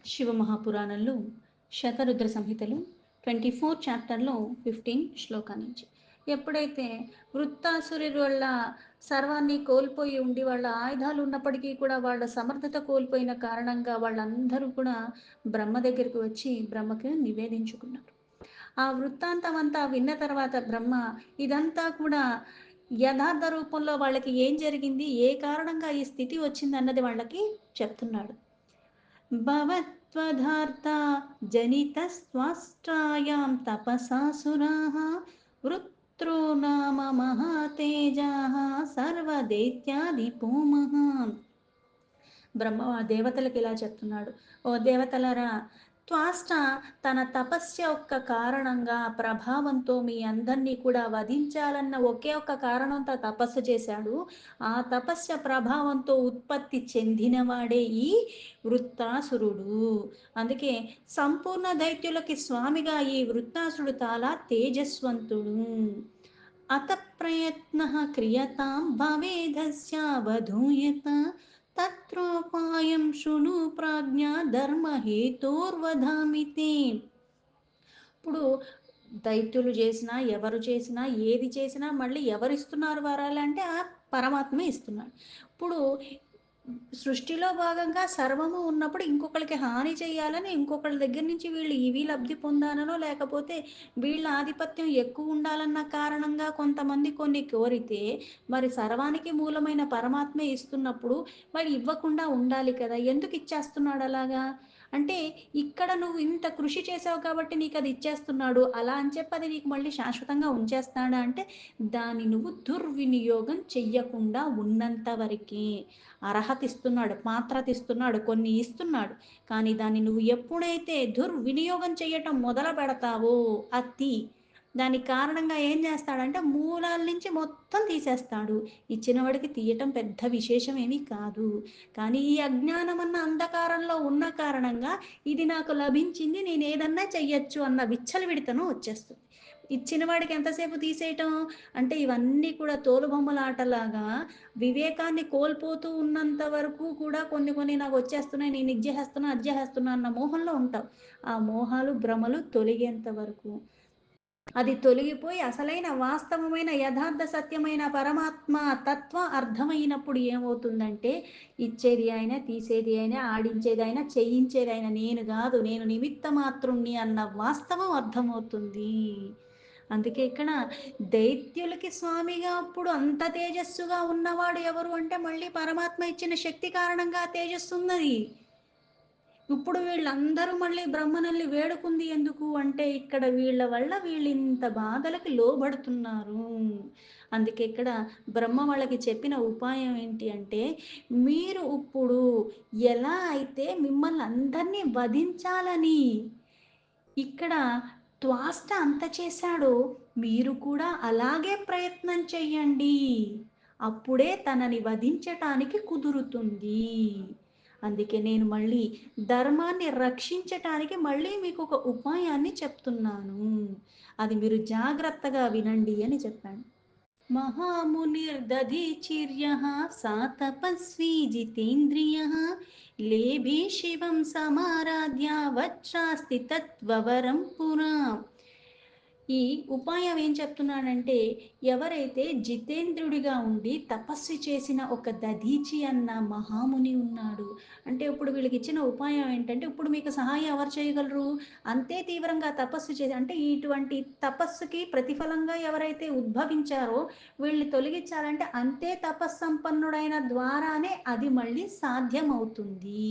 శివమహాపురాణంలో శతరుద్ర సంహితలు 24 చాప్టర్లో 15 శ్లోకా నుంచి ఎప్పుడైతే వృత్తాసురుడి వల్ల సర్వాన్ని కోల్పోయి ఉండి వాళ్ళ ఆయుధాలు ఉన్నప్పటికీ కూడా వాళ్ళ సమర్థత కోల్పోయిన కారణంగా వాళ్ళందరూ కూడా బ్రహ్మ దగ్గరికి వచ్చి బ్రహ్మకు నివేదించుకున్నారు. ఆ వృత్తాంతం అంతా విన్న తర్వాత బ్రహ్మ ఇదంతా కూడా యథార్థ రూపంలో వాళ్ళకి ఏం జరిగింది, ఏ కారణంగా ఈ స్థితి వచ్చిందన్నది వాళ్ళకి చెప్తున్నాడు. భవత్వధార్తా జనితస్త్వష్టాయాం తపసాసురాः వృత్రో నామ మహాతేజాः సర్వదైత్యాదిపో మహాన్. బ్రహ్మ ఆ దేవతలకు ఇలా చెప్తున్నాడు, ఓ దేవతలరా, త్వాష్ట తన తపస్య ఒక్క కారణంగా ప్రభావంతో మీ అందరినీ కూడా వధించాలన్న ఒకే ఒక్క కారణంతో తపస్సు చేశాడు. ఆ తపస్య ప్రభావంతో ఉత్పత్తి చెందినవాడే ఈ వృత్తాసురుడు. అందుకే సంపూర్ణ దైత్యులకి స్వామిగా ఈ వృత్తాసురుడు చాలా తేజస్వంతుడు. అత ప్రయత్న క్రియతాం భవేదస్యావధూయత తత్రోపాయం శృణు ప్రాజ్ఞా ధర్మహేతోర్వధామి తే. ఇప్పుడు దైత్యులు చేసినా ఎవరు చేసినా ఏది చేసినా మళ్ళీ ఎవరిస్తున్నారు వరాలంటే ఆ పరమాత్మే ఇస్తున్నాడు. ఇప్పుడు సృష్టిలో భాగంగా సర్వము ఉన్నప్పుడు ఇంకొకరికి హాని చేయాలని ఇంకొకళ్ళ దగ్గర నుంచి వీళ్ళు ఇవి లబ్ధి పొందాలనో లేకపోతే వీళ్ళ ఆధిపత్యం ఎక్కువ ఉండాలన్న కారణంగా కొంతమంది కొన్ని కోరితే మరి సర్వానికి మూలమైన పరమాత్మే ఇస్తున్నప్పుడు మరి ఇవ్వకుండా ఉండాలి కదా, ఎందుకు ఇచ్చేస్తున్నాడు అలాగా? అంటే ఇక్కడ నువ్వు ఇంత కృషి చేసావు కాబట్టి నీకు అది ఇచ్చేస్తున్నాడు అలా అని చెప్పి అది నీకు మళ్ళీ శాశ్వతంగా ఉంచేస్తాడా అంటే దాన్ని నువ్వు దుర్వినియోగం చెయ్యకుండా ఉన్నంత వరకే అర్హత ఇస్తున్నాడు, పాత్రత ఇస్తున్నాడు, కొన్ని ఇస్తున్నాడు. కానీ దాన్ని నువ్వు ఎప్పుడైతే దుర్వినియోగం చేయటం మొదలు పెడతావో అతి దానికి కారణంగా ఏం చేస్తాడంటే మూలాల నుంచి మొత్తం తీసేస్తాడు. ఇచ్చిన వాడికి తీయటం పెద్ద విశేషం ఏమీ కాదు. కానీ ఈ అజ్ఞానం అన్న అంధకారంలో ఉన్న కారణంగా ఇది నాకు లభించింది నేను ఏదన్నా చెయ్యొచ్చు అన్న విచ్చలవిడితనం వచ్చేస్తుంది. ఇచ్చిన వాడికి ఎంతసేపు తీసేయటం అంటే ఇవన్నీ కూడా తోలుబొమ్మలాటలాగా వివేకాన్ని కోల్పోతూ ఉన్నంత వరకు కూడా కొన్ని కొన్ని నాకు వచ్చేస్తున్నాయి, నేను ఇది చేసేస్తున్నా అది చేసేస్తున్నా అన్న మోహంలో ఉంటావు. ఆ మోహాలు భ్రమలు తొలగేంత వరకు అది తొలగిపోయి అసలైన వాస్తవమైన యథార్థ సత్యమైన పరమాత్మ తత్వం అర్థమైనప్పుడు ఏమవుతుందంటే ఇచ్చేది అయినా తీసేది అయినా ఆడించేది అయినా చేయించేది అయినా నేను కాదు, నేను నిమిత్త మాత్రుణ్ణి అన్న వాస్తవం అర్థమవుతుంది. అందుకే ఇక్కడ దైత్యులకి స్వామిగా అప్పుడు అంత తేజస్సుగా ఉన్నవాడు ఎవరు అంటే మళ్ళీ పరమాత్మ ఇచ్చిన శక్తి కారణంగా తేజస్సు ఉన్నది. ఇప్పుడు వీళ్ళందరూ మళ్ళీ బ్రహ్మనల్ని వేడుకుంది ఎందుకు అంటే ఇక్కడ వీళ్ళ వల్ల వీళ్ళు ఇంత బాధలకి లోబడుతున్నారు. అందుకే ఇక్కడ బ్రహ్మ వాళ్ళకి చెప్పిన ఉపాయం ఏంటి అంటే మీరు ఇప్పుడు ఎలా అయితే మిమ్మల్ని అందరినీ వధించాలని ఇక్కడ త్వాష్ట అంత చేశాడో మీరు కూడా అలాగే ప్రయత్నం చెయ్యండి. అప్పుడే తనని వధించటానికి కుదురుతుంది. అందుకే నేను మళ్ళీ ధర్మాన్ని రక్షించటానికి మళ్ళీ మీకు ఒక ఉపాయాన్ని చెప్తున్నాను. అది మీరు జాగ్రత్తగా వినండి అని చెప్పాను. మహామునిర్దధీచిర్యః సా తపస్వీ జితేంద్రియః లేభే శివం సమారాధ్య వచ్రాస్తి తత్వవరం పురా. ఈ ఉపాయం ఏం చెప్తున్నాడంటే ఎవరైతే జితేంద్రుడిగా ఉండి తపస్సు చేసిన ఒక దధీచి అన్న మహాముని ఉన్నాడు. అంటే ఇప్పుడు వీళ్ళకి ఇచ్చిన ఉపాయం ఏంటంటే ఇప్పుడు మీకు సహాయం ఎవరు చేయగలరు? అంతే తీవ్రంగా తపస్సు చేసి అంటే ఇటువంటి తపస్సుకి ప్రతిఫలంగా ఎవరైతే ఉద్భవించారో వీళ్ళని తొలగించాలంటే అంతే తపస్సంపన్నుడైన ద్వారానే అది మళ్ళీ సాధ్యమవుతుంది.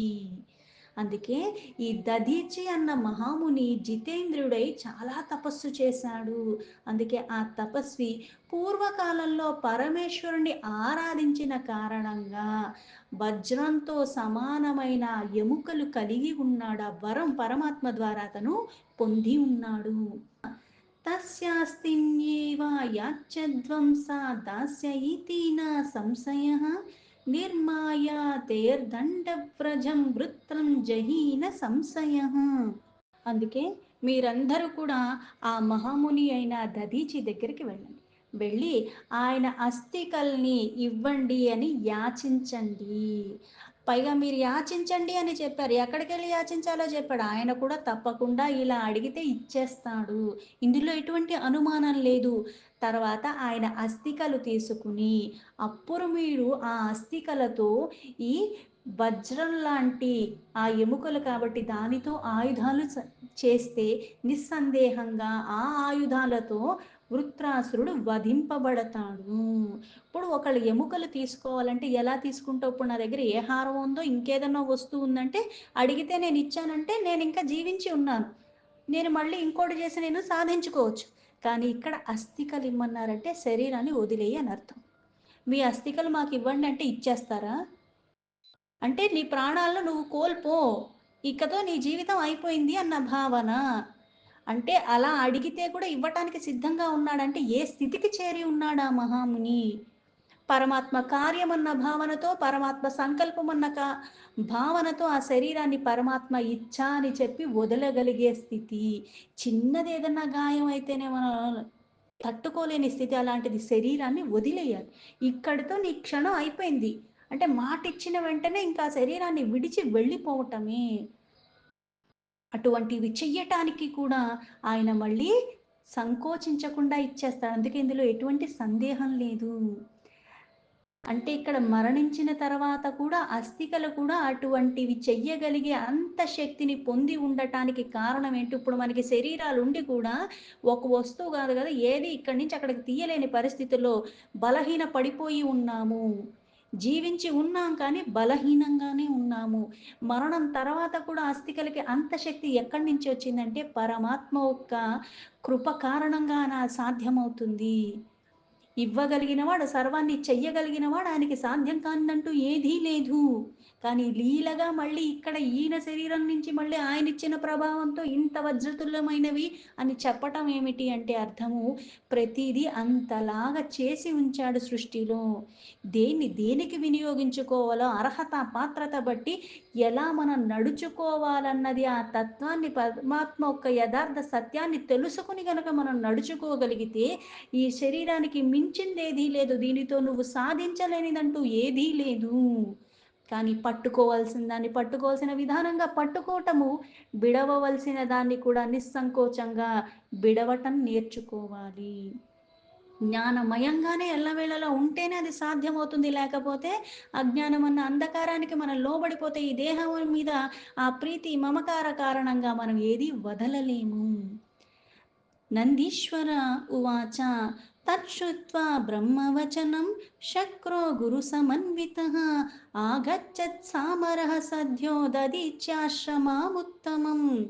అందుకే ఈ దధీచి అన్న మహాముని జితేంద్రుడై చాలా తపస్సు చేశాడు. అందుకే ఆ తపస్వి పూర్వకాలంలో పరమేశ్వరుని ఆరాధించిన కారణంగా వజ్రంతో సమానమైన ఎముకలు కలిగి ఉన్నాడు. ఆ వరం పరమాత్మ ద్వారా అతను పొంది ఉన్నాడు. తస్యాస్తిన్యేవ యాచ్చధ్వంసా దాస్య ఇతి న సంశయః నిర్మాయాతేర్దండవ్రజం వృత్రం జహీన సంశయః. అందుకే మీరందరూ కూడా ఆ మహాముని అయిన దధీచి దగ్గరికి వెళ్ళండి. వెళ్ళి ఆయన అస్థికల్ని ఇవ్వండి అని యాచించండి. పైగా మీరు యాచించండి అని చెప్పారు. ఎక్కడికెళ్ళి యాచించాలో చెప్పాడు. ఆయన కూడా తప్పకుండా ఇలా అడిగితే ఇచ్చేస్తాడు. ఇందులో ఎటువంటి అనుమానం లేదు. తర్వాత ఆయన అస్థికలు తీసుకుని, అప్పుడు మీరు ఆ అస్థికలతో ఈ వజ్రం లాంటి ఆ ఎముకలు కాబట్టి దానితో ఆయుధాలు చేస్తే నిస్సందేహంగా ఆ ఆయుధాలతో వృత్రాసురుడు వధింపబడతాడు. ఇప్పుడు ఒకళ్ళు ఎముకలు తీసుకోవాలంటే ఎలా తీసుకుంటావు? ఇప్పుడు నా దగ్గర ఏ హారం ఉందో, ఇంకేదన్నా వస్తువు ఉందంటే అడిగితే నేను ఇచ్చానంటే నేను ఇంకా జీవించి ఉన్నాను. నేను మళ్ళీ ఇంకోటి చేసి నేను సాధించుకోవచ్చు. కానీ ఇక్కడ అస్థికలు ఇమ్మన్నారంటే శరీరాన్ని వదిలేయి అని అర్థం. మీ అస్థికలు మాకివ్వండి అంటే ఇచ్చేస్తారా? అంటే నీ ప్రాణాలను నువ్వు కోల్పో. ఇకతో నీ జీవితం అయిపోయింది అన్న భావన. అంటే అలా అడిగితే కూడా ఇవ్వటానికి సిద్ధంగా ఉన్నాడంటే ఏ స్థితికి చేరి ఉన్నాడా మహాముని? పరమాత్మ కార్యమన్న భావనతో, పరమాత్మ సంకల్పమన్న భావనతో ఆ శరీరాన్ని పరమాత్మ ఇచ్చా అని చెప్పి వదలగలిగే స్థితి. చిన్నదేదన్నా గాయం అయితేనే మనం తట్టుకోలేని స్థితి, అలాంటిది శరీరాన్ని వదిలేయాలి. ఇక్కడితో నీ క్షణం అయిపోయింది. అంటే మాటిచ్చిన వెంటనే ఇంకా ఆ శరీరాన్ని విడిచి వెళ్ళిపోవటమే. అటువంటివి చెయ్యటానికి కూడా ఆయన మళ్ళీ సంకోచించకుండా ఇచ్చేస్తాడు. అందుకే ఇందులో ఎటువంటి సందేహం లేదు. అంటే ఇక్కడ మరణించిన తర్వాత కూడా అస్థికలు కూడా అటువంటివి చెయ్యగలిగే అంత శక్తిని పొంది ఉండటానికి కారణం ఏంటి? ఇప్పుడు మనకి శరీరాలుండి కూడా ఒక వస్తువు కాదు కదా! ఏది ఇక్కడి నుంచి అక్కడికి తీయలేని పరిస్థితుల్లో బలహీన పడిపోయి ఉన్నాము. జీవించి ఉన్నాం కానీ బలహీనంగానే ఉన్నాము. మరణం తర్వాత కూడా అస్థికలకి అంత శక్తి ఎక్కడి నుంచి వచ్చిందంటే పరమాత్మ యొక్క కృప కారణంగా సాధ్యమవుతుంది. ఇవ్వగలిగినవాడు, సర్వాన్ని చెయ్యగలిగినవాడు, ఆయనకి సాధ్యం కానిదంటూ ఏదీ లేదు. కానీ లీలగా మళ్ళీ ఇక్కడ ఈయన శరీరం నుంచి మళ్ళీ ఆయనిచ్చిన ప్రభావంతో ఇంత వజ్రతుల్యమైనవి అని చెప్పటం ఏమిటి అంటే అర్థము, ప్రతీదీ అంతలాగా చేసి ఉంచాడు సృష్టిలో. దేనికి వినియోగించుకోవాలో అర్హత, పాత్రత బట్టి ఎలా మనం నడుచుకోవాలన్నది ఆ తత్వాన్ని పరమాత్మ యొక్క యథార్థ సత్యాన్ని తెలుసుకొని గనక మనం నడుచుకోగలిగితే ఈ శరీరానికి మించిందేదీ లేదు. దీనితో నువ్వు సాధించలేనిదంటూ ఏదీ లేదు. కానీ పట్టుకోవాల్సిన దాన్ని పట్టుకోవాల్సిన విధానంగా పట్టుకోవటము, విడవవలసిన దాన్ని కూడా నిస్సంకోచంగా విడవటం నేర్చుకోవాలి. జ్ఞానమయంగానే ఎల్లవేళలా ఉంటేనే అది సాధ్యమవుతుంది. లేకపోతే అజ్ఞానం అన్న అంధకారానికి మనం లోబడిపోతే ఈ దేహం మీద ఆ ప్రీతి, మమకార కారణంగా మనం ఏది వదలలేము. నందీశ్వర ఉవాచ తచ్చుత్వా బ్రహ్మవచనం శక్రో గురుసమన్వితః ఆగచ్చత్ సామరః సద్యో దదీచ్యాశ్రమాముత్తమం.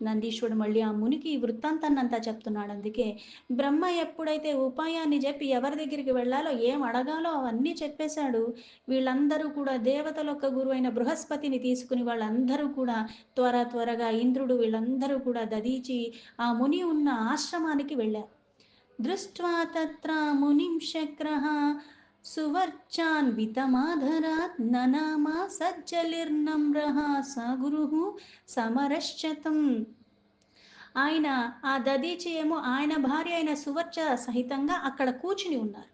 నందీశ్వరుడు మళ్ళీ ఆ మునికి ఈ వృత్తాంతాన్నంతా చెప్తున్నాడు. అందుకే బ్రహ్మ ఎప్పుడైతే ఉపాయాన్ని చెప్పి ఎవరి దగ్గరికి వెళ్ళాలో, ఏం అడగాలో అవన్నీ చెప్పేశాడు. వీళ్ళందరూ కూడా దేవతలొక్క గురువైన బృహస్పతిని తీసుకుని వాళ్ళందరూ కూడా త్వరగా ఇంద్రుడు వీళ్ళందరూ కూడా దదీచి ఆ ముని ఉన్న ఆశ్రమానికి వెళ్ళారు. దృష్ట్వా తత్ర మునిం శక్రః సువర్చాన్వితమాధరాత్ ననామ సజ్జలిర్నమ్రః స గురుః సమరశ్చతం. ఆయన ఆ దదీచి ఏమో ఆయన భార్య అయిన సువర్చ సహితంగా అక్కడ కూర్చుని ఉన్నారు.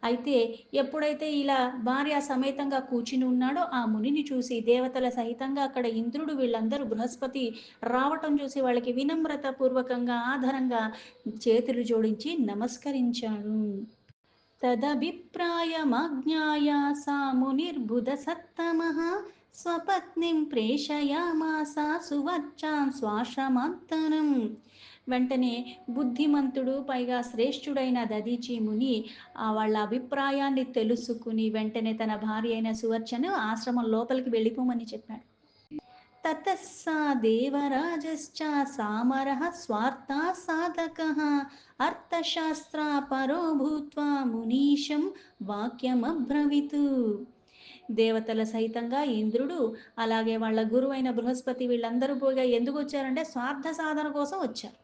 అయితే ఎప్పుడైతే ఇలా భార్య సమేతంగా కూర్చుని ఉన్నాడో ఆ మునిని చూసి దేవతల సహితంగా అక్కడ ఇంద్రుడు వీళ్ళందరూ బృహస్పతి రావటం చూసి వాళ్ళకి వినమ్రత పూర్వకంగా ఆదరంగా చేతులు జోడించి నమస్కరించాడు. తదభిప్రాయమాజ్ఞాయ సా మునిర్బుధసత్తమః స్వపత్నిం ప్రేషయామాస సువర్చాం శ్వాసమాంతరం. వెంటనే బుద్ధిమంతుడు పైగా శ్రేష్ఠుడైన దదీచి ముని వాళ్ళ అభిప్రాయాన్ని తెలుసుకుని వెంటనే తన భార్య అయిన సువర్చను ఆశ్రమం లోపలికి వెళ్ళిపోమని చెప్పాడు. తతః సా దేవరాజశ్చ సామరః స్వార్థా సాధకः అర్థశాస్త్రా పరో భూత్వా మునీశం వాక్యమబ్రవీత్. దేవతల సహితంగా ఇంద్రుడు అలాగే వాళ్ళ గురువైన బృహస్పతి వీళ్ళందరూ పోగా ఎందుకు వచ్చారంటే స్వార్థ సాధన కోసం వచ్చారు.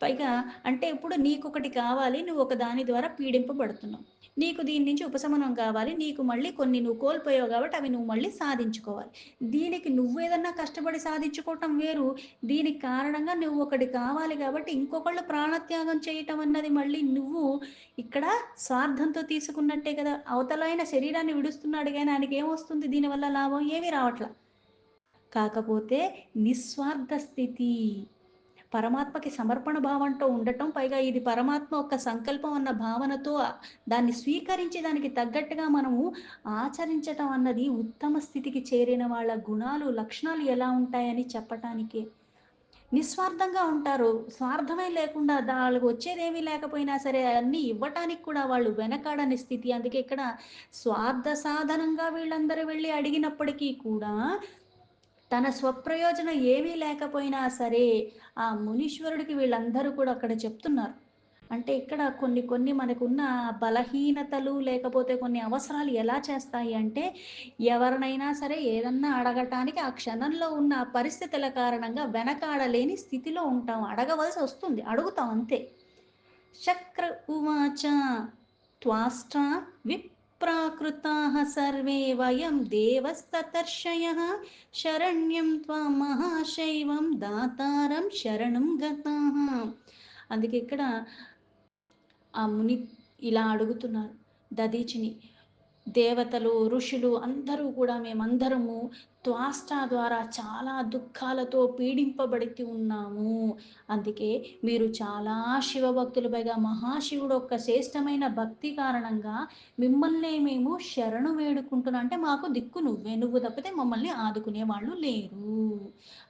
పైగా అంటే ఇప్పుడు నీకొకటి కావాలి. నువ్వు ఒక దాని ద్వారా పీడింపబడుతున్నావు. నీకు దీని నుంచి ఉపశమనం కావాలి. నీకు మళ్ళీ కొన్ని నువ్వు కోల్పోయావు కాబట్టి అవి నువ్వు మళ్ళీ సాధించుకోవాలి. దీనికి నువ్వేదన్నా కష్టపడి సాధించుకోవటం వేరు. దీనికి కారణంగా నువ్వు ఒకటి కావాలి కాబట్టి ఇంకొకళ్ళు ప్రాణత్యాగం చేయటం అన్నది మళ్ళీ నువ్వు ఇక్కడ స్వార్థంతో తీసుకున్నట్టే కదా! అవతలాయన శరీరాన్ని విడుస్తున్నాడు గానీ ఆయనకేమొస్తుంది దీనివల్ల లాభం? ఏమీ రావట్ల. కాకపోతే నిస్వార్థ స్థితి. పరమాత్మకి సమర్పణ భావంతో ఉండటం, పైగా ఇది పరమాత్మ యొక్క సంకల్పం అన్న భావనతో దాన్ని స్వీకరించి దానికి తగ్గట్టుగా మనము ఆచరించటం అన్నది ఉత్తమ స్థితికి చేరిన వాళ్ళ గుణాలు, లక్షణాలు ఎలా ఉంటాయని చెప్పటానికే. నిస్వార్థంగా ఉంటారు. స్వార్థమే లేకుండా ఆళ్ళకి వచ్చేదేమీ లేకపోయినా సరే అన్నీ ఇవ్వటానికి కూడా వాళ్ళు వెనకాడని స్థితి. అందుకే ఇక్కడ స్వార్థ సాధనంగా వీళ్ళందరూ వెళ్లి అడిగినప్పటికీ కూడా తన స్వప్రయోజనం ఏమీ లేకపోయినా సరే, ఆ మునీశ్వరుడికి వీళ్ళందరూ కూడా అక్కడ చెప్తున్నారు. అంటే ఇక్కడ కొన్ని కొన్ని మనకున్న బలహీనతలు, లేకపోతే కొన్ని అవసరాలు ఎలా చేస్తాయి అంటే, ఎవరినైనా సరే ఏదన్నా అడగటానికి ఆ క్షణంలో ఉన్న ఆ పరిస్థితుల కారణంగా వెనకాడలేని స్థితిలో ఉంటాం. అడగవలసొస్తుంది. అడుగుతాం అంతే. శక్ర ఉవాచ త్వాష్ట్రా విప్రాకృతాః సర్వే వయం దేవస్తతర్షయః శరణ్యం త్వాం మహాశైవం దాతారం శరణం గతాః. అందుకే ఇక్కడ ఆ ముని ఇలా అడుగుతున్నారు దధీచిని. దేవతలు, ఋషులు అందరూ కూడా మేమందరము త్వాష్ట ద్వారా చాలా దుఃఖాలతో పీడింపబడుతూ ఉన్నాము. అందుకే మీరు చాలా శివభక్తులు, పైగా మహాశివుడు యొక్క శ్రేష్టమైన భక్తి కారణంగా మిమ్మల్నే మేము శరణు వేడుకుంటున్నాం. అంటే మాకు దిక్కు నువ్వే. నువ్వు తప్పితే మమ్మల్ని ఆదుకునే వాళ్ళు లేరు.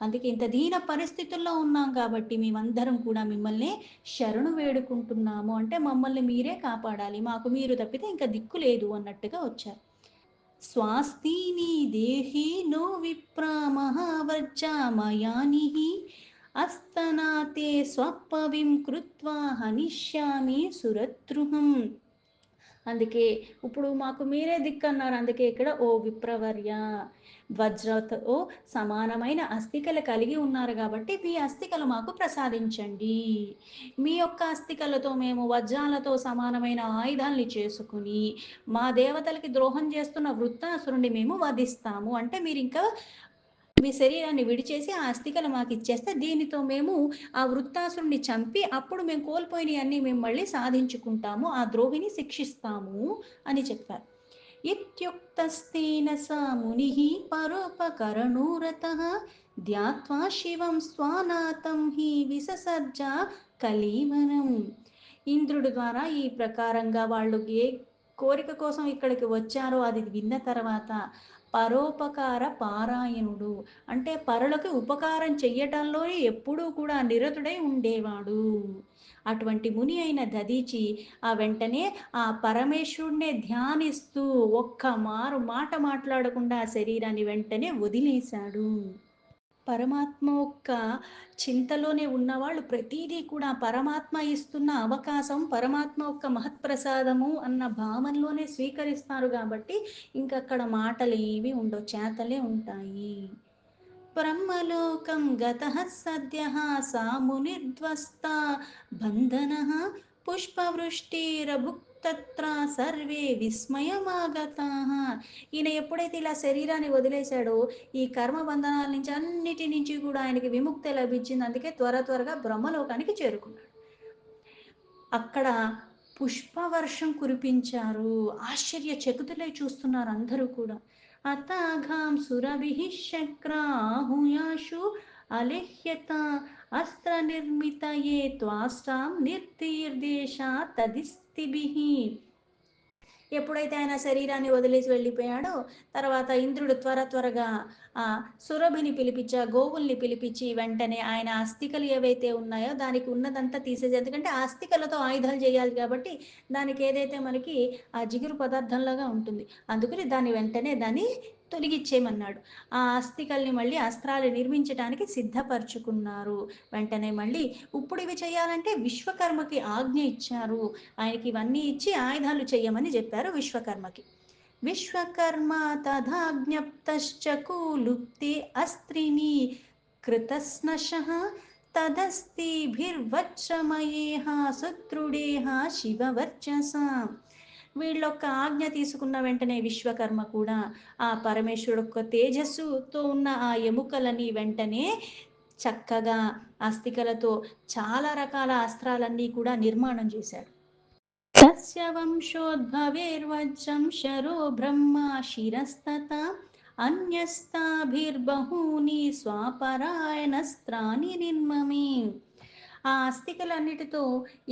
అందుకే ఇంత దీన పరిస్థితుల్లో ఉన్నాం కాబట్టి మేమందరం కూడా మిమ్మల్నే శరణు వేడుకుంటున్నాము. అంటే మమ్మల్ని మీరే కాపాడాలి. మాకు మీరు తప్పితే ఇంక దిక్కు లేదు అన్నట్టుగా వచ్చారు. స్వాస్తీని దేహి నో విప్రా మహావర్చా మయానిః అస్తనాతే స్వపవిం కృత్వా హనిష్యామి సురద్రుహం. అందుకే ఇప్పుడు మాకు మీరే దిక్కన్నారు. అందుకే ఇక్కడ ఓ విప్రవర్య వజ్రతో సమానమైన అస్థికలు కలిగి ఉన్నారు కాబట్టి మీ అస్థికలు మాకు ప్రసాదించండి. మీ యొక్క అస్థికలతో మేము వజ్రాలతో సమానమైన ఆయుధాల్ని చేసుకుని మా దేవతలకి ద్రోహం చేస్తున్న వృత్తాసురుడిని మేము వధిస్తాము. అంటే మీరింకా మీ శరీరాన్ని విడిచేసి ఆ అస్థికలు మాకిచ్చేస్తే దీనితో మేము ఆ వృత్తాసురుడిని చంపి అప్పుడు మేము కోల్పోయినయన్నీ మేము మళ్ళీ సాధించుకుంటాము. ఆ ద్రోహిని శిక్షిస్తాము అని చెప్పారు. ఇత్యుక్తస్తేన స మునిః పరోపకరణో రతః ధ్యాత్వా శివం స్వానాతం హి విససర్జ కళీవరం. ఇంద్రుడి ద్వారా ఈ ప్రకారంగా వాళ్ళు ఏ కోరిక కోసం ఇక్కడికి వచ్చారో అది విన్న తర్వాత పరోపకార పారాయణుడు, అంటే పరులకు ఉపకారం చెయ్యటంలోనే ఎప్పుడూ కూడా నిరతుడై ఉండేవాడు. అటువంటి ముని అయిన దధీచి ఆ వెంటనే ఆ పరమేశ్వరుడినే ధ్యానిస్తూ ఒక్క మారు మాట మాట్లాడకుండా ఆ శరీరాన్ని వెంటనే వదిలేశాడు. పరమాత్మ యొక్క చింతలోనే ఉన్నవాళ్ళు ప్రతీదీ కూడా పరమాత్మ ఇస్తున్న అవకాశం, పరమాత్మ యొక్క మహత్ప్రసాదము అన్న భావనలోనే స్వీకరిస్తారు కాబట్టి ఇంకక్కడ మాటలేవి ఉండవు. చేతలే ఉంటాయి. బ్రహ్మలోకం గతః సద్యః సా మునిర్ధ్వస్తా బంధనః పుష్పవృష్టిరభుక్తత్ర సర్వే విస్మయమాగతాః. ఈయన ఎప్పుడైతే ఇలా శరీరాన్ని వదిలేశాడో ఈ కర్మ బంధనాల నుంచి అన్నిటి నుంచి కూడా ఆయనకి విముక్తి లభించింది. అందుకే త్వరగా బ్రహ్మలోకానికి చేరుకున్నాడు. అక్కడ పుష్పవర్షం కురిపించారు. ఆశ్చర్యచకితులై చూస్తున్నారు అందరూ కూడా. అతాఘాం సురభిః శక్రాహుయాశు అలేహ్యత అస్త్ర నిర్మితయే త్వాష్టాం నిర్దీర్దేశ తదిస్థిభిః. ఎప్పుడైతే ఆయన శరీరాన్ని వదిలేసి వెళ్ళిపోయాడో, తర్వాత ఇంద్రుడు త్వరగా ఆ సురభిని పిలిపించి, ఆ గోవుల్ని పిలిపించి వెంటనే ఆయన అస్థికలు ఏవైతే ఉన్నాయో దానికి ఉన్నదంతా తీసేసి, ఎందుకంటే ఆ అస్థికలతో ఆయుధాలు చేయాలి కాబట్టి దానికి ఏదైతే మనకి ఆ జిగురు పదార్థంలాగా ఉంటుంది. అందుకని దాన్ని తొలగిచ్చేయమన్నాడు. ఆ అస్థికల్ని మళ్ళీ అస్త్రాలు నిర్మించటానికి సిద్ధపరుచుకున్నారు. వెంటనే మళ్ళీ ఇప్పుడు ఇవి చేయాలంటే విశ్వకర్మకి ఆజ్ఞ ఇచ్చారు. ఆయనకి ఇవన్నీ ఇచ్చి ఆయుధాలు చెయ్యమని చెప్పారు విశ్వకర్మకి. విశ్వకర్మ తథాజ్ఞప్తశ్చ కులుప్తే అస్త్రిని కృతస్నశః తదస్తిభిర్వజ్రమయేహ సుదృఢేహ శివవర్చసా. వీళ్ళొక్క ఆజ్ఞ తీసుకున్న వెంటనే విశ్వకర్మ కూడా ఆ పరమేశ్వరుడు యొక్క తేజస్సుతో ఉన్న ఆ ఎముకలని వెంటనే చక్కగా అస్థికలతో చాలా రకాల అస్త్రాలన్నీ కూడా నిర్మాణం చేశాడు. తస్య వంశోద్భవేర్వజ్రం శరో బ్రహ్మ శిరస్తత అన్యస్తాభిర్బహూని స్వాపరాయణస్త్రాని నిర్మమి. ఆ అస్థికలన్నిటితో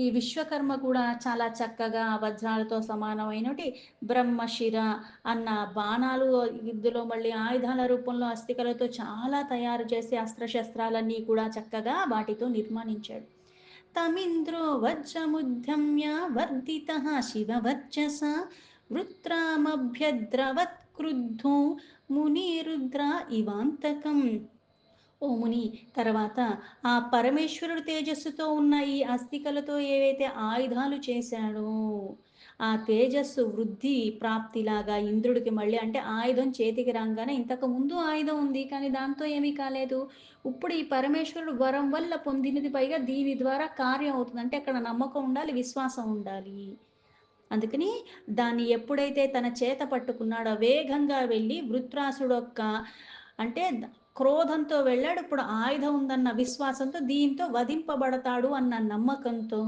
ఈ విశ్వకర్మ కూడా చాలా చక్కగా వజ్రాలతో సమానమైనటి బ్రహ్మశిర అన్న బాణాలు, ఇందులో మళ్ళీ ఆయుధాల రూపంలో అస్థికలతో చాలా తయారు చేసి అస్త్రశస్త్రాలన్నీ కూడా చక్కగా వాటితో నిర్మాణించాడు. తమింద్రో వజ్రముద్యమ్య వర్ధితః శివవర్చసా వృత్రామభ్యద్రవత్ క్రుద్ధో మునిరుద్ర ఇవాంతకం. ఓ ముని, తర్వాత ఆ పరమేశ్వరుడు తేజస్సుతో ఉన్న ఈ అస్థికలతో ఏవైతే ఆయుధాలు చేశాడో ఆ తేజస్సు వృద్ధి ప్రాప్తిలాగా ఇంద్రుడికి మళ్ళీ, అంటే ఆయుధం చేతికి రాగానే ఇంతకు ముందు ఆయుధం ఉంది కానీ దాంతో ఏమీ కాలేదు, ఇప్పుడు ఈ పరమేశ్వరుడు వరం వల్ల పొందినది, పైగా దీని ద్వారా కార్యం అవుతుంది అంటే అక్కడ నమ్మకం ఉండాలి, విశ్వాసం ఉండాలి. అందుకని దాన్ని ఎప్పుడైతే తన చేత పట్టుకున్నాడో వేగంగా వెళ్ళి వృత్రాసుడొక్క, అంటే క్రోధంతో వెళ్ళాడు, ఇప్పుడు ఆయుధం ఉందన్న విశ్వాసంతో దీంతో వధింపబడతాడు అన్న నమ్మకంతో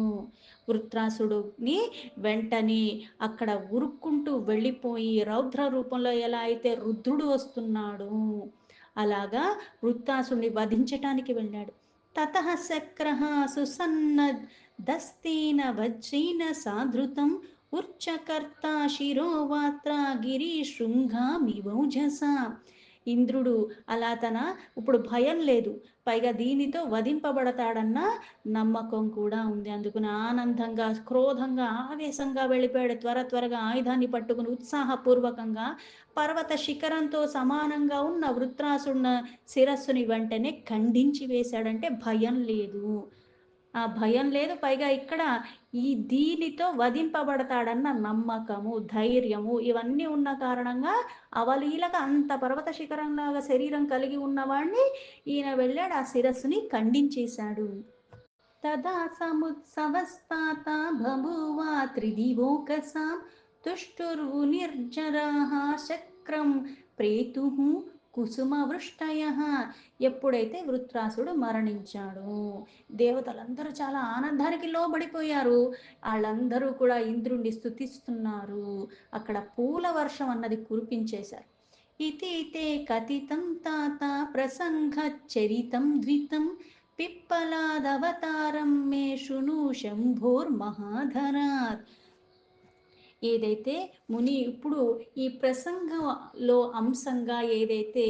వృత్రాసుడుని వెంటనే అక్కడ ఉరుక్కుంటూ వెళ్ళిపోయి రౌద్ర రూపంలో ఎలా అయితే రుద్రుడు వస్తున్నాడు అలాగా వృత్రాసుడిని వధించటానికి వెళ్ళాడు. తతః శక్రః సుసన్నదస్తేన వజ్రేన సాధృతం ఉర్చకర్త శిరోవాత్ర గిరిశృంగామివౌజసా. ఇంద్రుడు అలా తన ఇప్పుడు భయం లేదు, పైగా దీనితో వధింపబడతాడన్న నమ్మకం కూడా ఉంది. అందుకుని ఆనందంగా క్రోధంగా ఆవేశంగా వెళ్ళిపోయాడు. త్వరగా ఆయుధాన్ని పట్టుకుని ఉత్సాహపూర్వకంగా పర్వత శిఖరంతో సమానంగా ఉన్న వృత్రాసున్న శిరస్సుని వెంటనే ఖండించి వేశాడంటే భయం లేదు, ఆ భయం లేదు, పైగా ఇక్కడ ఈ దీనితో వధింపబడతాడన్న నమ్మకము, ధైర్యము ఇవన్నీ ఉన్న కారణంగా అవలీలగా అంత పర్వత శిఖరంలాగా శరీరం కలిగి ఉన్నవాడిని ఈయన వెళ్ళాడు ఆ శిరస్సుని ఖండించేశాడు. తదా సముత్సవస్తాత బభూవ త్రిదివోకసాం తుష్టుర్వునిర్జరాః చక్రం ప్రేతుః కుసుమవృష్టయః. ఎప్పుడైతే వృత్రాసుడు మరణించాడు దేవతలందరూ చాలా ఆనందానికి లోబడిపోయారు. వాళ్ళందరూ కూడా ఇంద్రుణ్ణి స్తుతిస్తున్నారు. అక్కడ పూల వర్షం అన్నది కురిపించేశారు. ఇతి తే కథితం తాత ప్రసంగచరితం ద్వితం పిప్పలాదవతారం మే శృణు శంభోర్మహాధరాత్. ఏదైతే ముని ఇప్పుడు ఈ ప్రసంగంలో అంశంగా ఏదైతే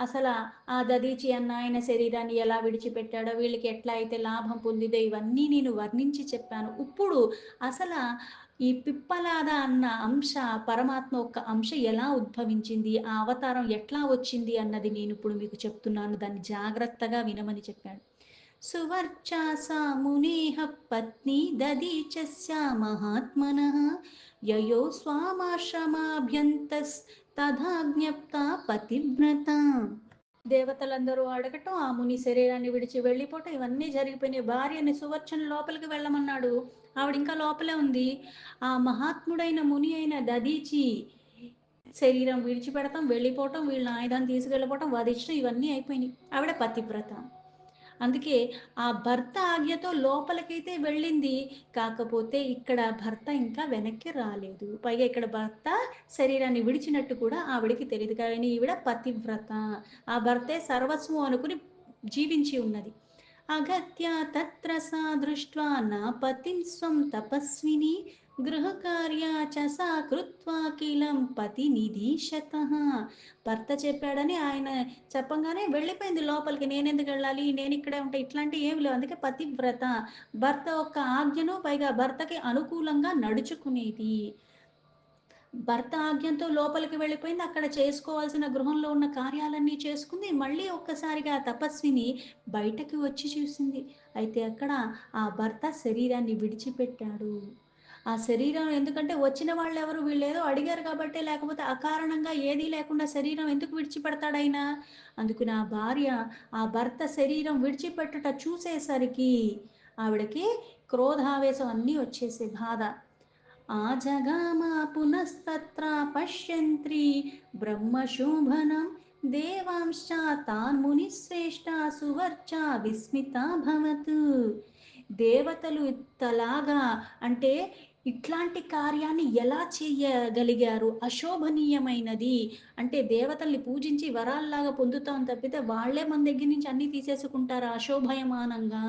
అసలు ఆ దదీచి అన్న ఆయన శరీరాన్ని ఎలా విడిచిపెట్టాడో, వీళ్ళకి ఎట్లా అయితే లాభం పొందిదో ఇవన్నీ నేను వర్ణించి చెప్పాను. ఇప్పుడు అసలు ఈ పిప్పలాద అన్న అంశ, పరమాత్మ ఒక అంశ ఎలా ఉద్భవించింది, ఆ అవతారం ఎట్లా వచ్చింది అన్నది నేను ఇప్పుడు మీకు చెప్తున్నాను, దాన్ని జాగ్రత్తగా వినమని చెప్పాడు. సువర్చాసా మునేహ పత్ని దదీచస్య మహాత్మనః యయో స్వామాశ్రమాభ్యంతస్తథా జ్ఞప్తా పతివ్రత. దేవతలందరూ అడగటం, ఆ ముని శరీరాన్ని విడిచి వెళ్ళిపోవటం ఇవన్నీ జరిగిపోయినాయి. భార్యని సువర్చన లోపలికి వెళ్ళమన్నాడు, ఆవిడ ఇంకా లోపలే ఉంది. ఆ మహాత్ముడైన ముని అయిన దదీచి శరీరం విడిచిపెడతాం, వెళ్ళిపోవటం, వీళ్ళ ఆయుధాన్ని తీసుకెళ్ళిపోవటం, వధించడం ఇవన్నీ అయిపోయినాయి. ఆవిడ పతివ్రత. అందుకే ఆ భర్త ఆజ్ఞతో లోపలికైతే వెళ్ళింది, కాకపోతే ఇక్కడ భర్త ఇంకా వెనక్కి రాలేదు. పైగా ఇక్కడ భర్త శరీరాన్ని విడిచినట్టు కూడా ఆవిడికి తెలియదు. కానీ ఈవిడ పతివ్రత, ఆ భర్తే సర్వస్వం అనుకుని జీవించి ఉన్నది. అగత్య తత్ర సా దృష్ట్వా నా పతిం స్వం తపస్విని గృహకార్యా చ సా కృత్వా కిలం పతి నిధీశతః. భర్త చెప్పాడని ఆయన చెప్పంగానే వెళ్ళిపోయింది లోపలికి. నేనెందుకు వెళ్ళాలి, నేను ఇక్కడే ఉంటా, ఇట్లాంటి ఏమి లేవు. అందుకే పతివ్రత, భర్త యొక్క ఆజ్ఞను పైగా భర్తకి అనుకూలంగా నడుచుకునేది. భర్త ఆజ్ఞంతో లోపలికి వెళ్ళిపోయింది, అక్కడ చేసుకోవాల్సిన గృహంలో ఉన్న కార్యాలన్నీ చేసుకుంది. మళ్ళీ ఒక్కసారిగా తపస్విని బయటకు వచ్చి చూసింది. అయితే అక్కడ ఆ భర్త శరీరాన్ని విడిచిపెట్టాడు. ఆ శరీరం ఎందుకంటే వచ్చిన వాళ్ళెవరు వీళ్ళేదో అడిగారు కాబట్టే, లేకపోతే అకారణంగా ఏదీ లేకుండా శరీరం ఎందుకు విడిచిపెడతాడాయన? అందుకు నా భార్య ఆ భర్త శరీరం విడిచిపెట్టుట చూసేసరికి ఆవిడకి క్రోధావేశం అన్నీ వచ్చేసాయి, బాధ. ఆజగామా పునస్తత్ర పశ్యంత్రి బ్రహ్మశోభనం దేవాంశ్చ తాన్ మునిశ్రేష్ట సువర్చ విస్మితాభవత్. దేవతలు ఇంతలాగా అంటే ఇట్లాంటి కార్యాన్ని ఎలా చెయ్యగలిగారు? అశోభనీయమైనది. అంటే దేవతల్ని పూజించి వరాల్లాగా పొందుతాం తప్పితే వాళ్ళే మన దగ్గర నుంచి అన్నీ తీసేసుకుంటారా అశోభయమానంగా?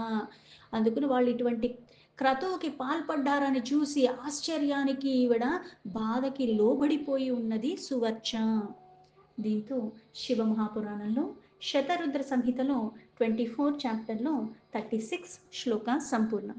అందుకని వాళ్ళు ఇటువంటి క్రతువుకి పాల్పడ్డారని చూసి ఆశ్చర్యానికి ఈవిడ బాధకి లోబడిపోయి ఉన్నది సువర్చ. దీంతో శివమహాపురాణంలో శతరుద్ర సంహితలో 24 చాప్టర్లో 36 శ్లోక సంపూర్ణం.